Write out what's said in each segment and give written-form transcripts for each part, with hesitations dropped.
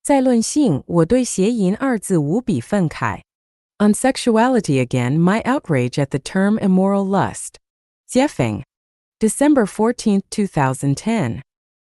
再论性，我对邪淫二字无比愤慨。On sexuality again, my outrage at the term immoral lust. Jiefeng. December 14, 2010.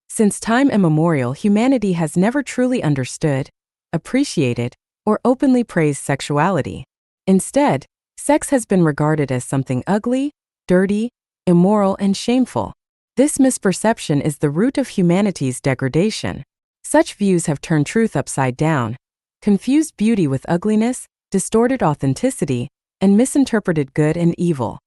Since time immemorial, humanity has never truly understood, appreciated, or openly praised sexuality. Instead, sex has been regarded as something ugly, dirty, immoral, and shameful. This misperception is the root of humanity's degradation. Such views have turned truth upside down, confused beauty with ugliness, distorted authenticity, and misinterpreted good and evil.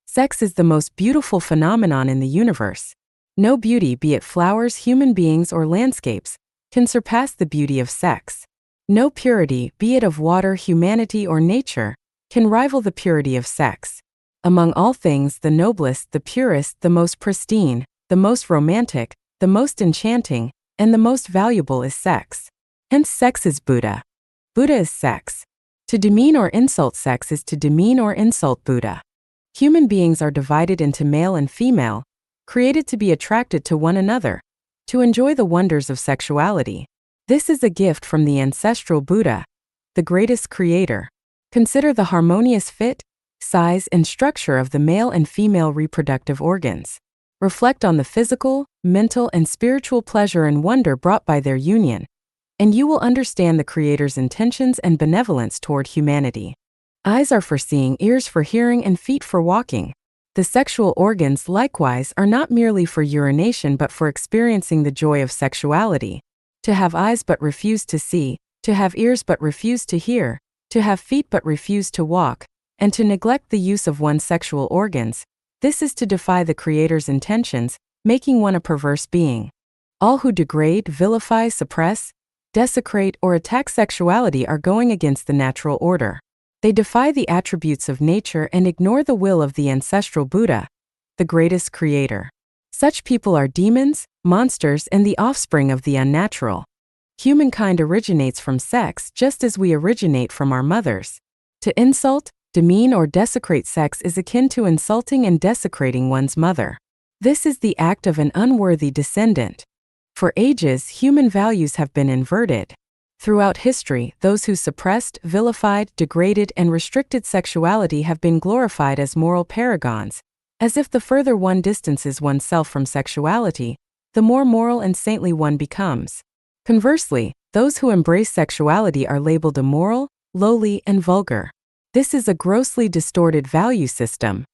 Sex is the most beautiful phenomenon in the universe. No beauty, be it flowers, human beings, or landscapes, can surpass the beauty of sex. No purity, be it of water, humanity, or nature, can rival the purity of sex. Among all things, the noblest, the purest, the most pristine, the most romantic, the most enchanting, and the most valuable is sex. Hence, sex is Buddha. Buddha is sex. To demean or insult sex is to demean or insult Buddha. Human beings are divided into male and female, created to be attracted to one another, to enjoy the wonders of sexuality. This is a gift from the ancestral Buddha, the greatest creator. Consider the harmonious fit, size, and structure of the male and female reproductive organs. Reflect on the physical, mental, and spiritual pleasure and wonder brought by their union, and you will understand the Creator's intentions and benevolence toward humanity. Eyes are for seeing, ears for hearing, and feet for walking. The sexual organs, likewise, are not merely for urination but for experiencing the joy of sexuality. To have eyes but refuse to see, to have ears but refuse to hear, to have feet but refuse to walk, and to neglect the use of one's sexual organs, this is to defy the Creator's intentions, making one a perverse being. All who degrade, vilify, suppress, desecrate, or attack sexuality are going against the natural order. They defy the attributes of nature and ignore the will of the ancestral Buddha, the greatest creator. Such people are demons, monsters, and the offspring of the unnatural. Humankind originates from sex just as we originate from our mothers. To insult, demean, or desecrate sex is akin to insulting and desecrating one's mother. This is the act of an unworthy descendant. For ages, human values have been inverted. Throughout history, those who suppressed, vilified, degraded, and restricted sexuality have been glorified as moral paragons, as if the further one distances oneself from sexuality, the more moral and saintly one becomes. Conversely, those who embrace sexuality are labeled immoral, lowly, and vulgar. This is a grossly distorted value system.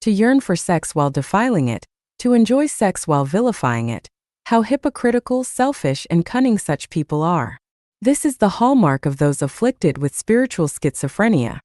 To yearn for sex while defiling it, to enjoy sex while vilifying it, how hypocritical, selfish, and cunning such people are. This is the hallmark of those afflicted with spiritual schizophrenia.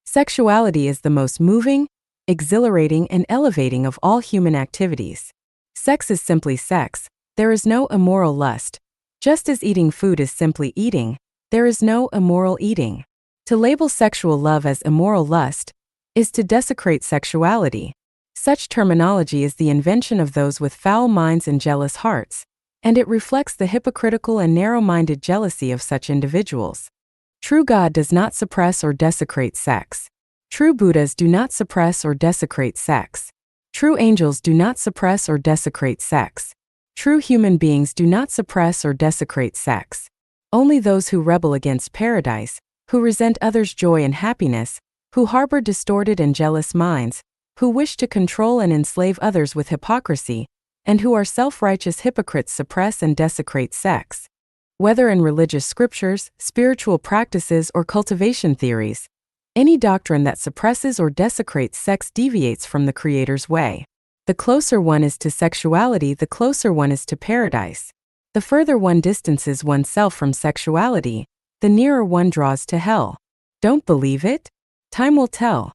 Sexuality is the most moving, exhilarating, and elevating of all human activities. Sex is simply sex. There is no immoral lust. Just as eating food is simply eating, there is no immoral eating. To label sexual love as immoral lust is to desecrate sexuality. Such terminology is the invention of those with foul minds and jealous hearts, and it reflects the hypocritical and narrow-minded jealousy of such individuals. True God does not suppress or desecrate sex. True Buddhas do not suppress or desecrate sex. True angels do not suppress or desecrate sex. True human beings do not suppress or desecrate sex. Only those who rebel against paradise, who resent others' joy and happiness, who harbor distorted and jealous minds, who wish to control and enslave others with hypocrisy, and who are self-righteous hypocrites suppress and desecrate sex. Whether in religious scriptures, spiritual practices, or cultivation theories, any doctrine that suppresses or desecrates sex deviates from the Creator's way. The closer one is to sexuality, the closer one is to paradise. The further one distances oneself from sexuality, the nearer one draws to hell. Don't believe it? Time will tell.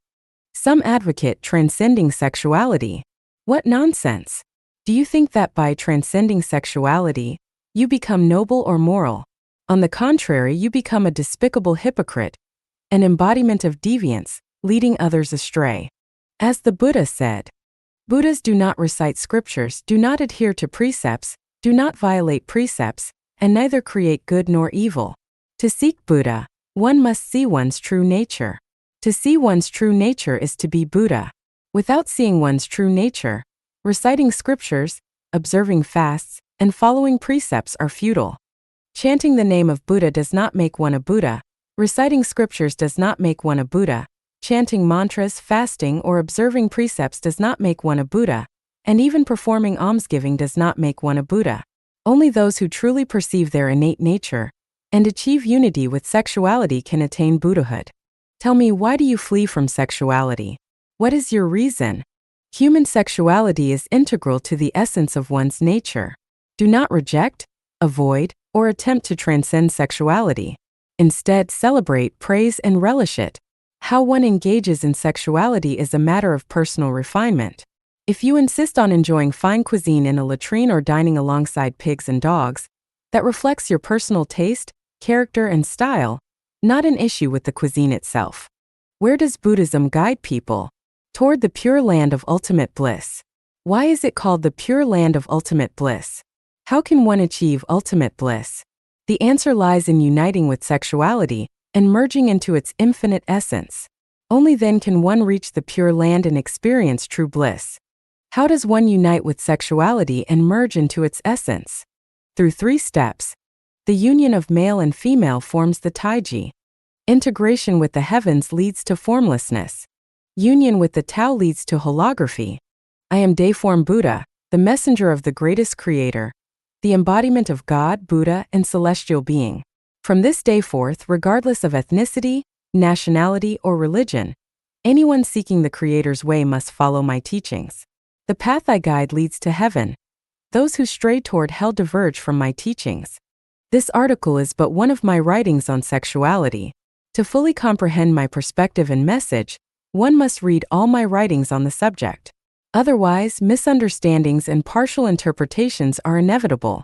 Some advocate transcending sexuality. What nonsense! Do you think that by transcending sexuality, you become noble or moral? On the contrary, you become a despicable hypocrite, an embodiment of deviance, leading others astray. As the Buddha said, Buddhas do not recite scriptures, do not adhere to precepts, do not violate precepts, and neither create good nor evil. To seek Buddha, one must see one's true nature. To see one's true nature is to be Buddha. Without seeing one's true nature, reciting scriptures, observing fasts, and following precepts are futile. Chanting the name of Buddha does not make one a Buddha. Reciting scriptures does not make one a Buddha. Chanting mantras, fasting, or observing precepts does not make one a Buddha. And even performing almsgiving does not make one a Buddha. Only those who truly perceive their innate nature and achieve unity with sexuality can attain Buddhahood. Tell me, why do you flee from sexuality? What is your reason? Human sexuality is integral to the essence of one's nature. Do not reject, avoid, or attempt to transcend sexuality. Instead, celebrate, praise, and relish it. How one engages in sexuality is a matter of personal refinement. If you insist on enjoying fine cuisine in a latrine or dining alongside pigs and dogs, that reflects your personal taste, character, and style, not an issue with the cuisine itself. Where does Buddhism guide people? Toward the pure land of ultimate bliss. Why is it called the pure land of ultimate bliss? How can one achieve ultimate bliss? The answer lies in uniting with sexuality and merging into its infinite essence. Only then can one reach the pure land and experience true bliss. How does one unite with sexuality and merge into its essence? Through 3 steps. The union of male and female forms the taiji. Integration with the heavens leads to formlessness. Union with the Tao leads to holography. I am Deiform Buddha, the messenger of the greatest creator, the embodiment of God, Buddha, and celestial being. From this day forth, regardless of ethnicity, nationality, or religion, anyone seeking the Creator's way must follow my teachings. The path I guide leads to heaven. Those who stray toward hell diverge from my teachings. This article is but one of my writings on sexuality. To fully comprehend my perspective and message, one must read all my writings on the subject. Otherwise, misunderstandings and partial interpretations are inevitable.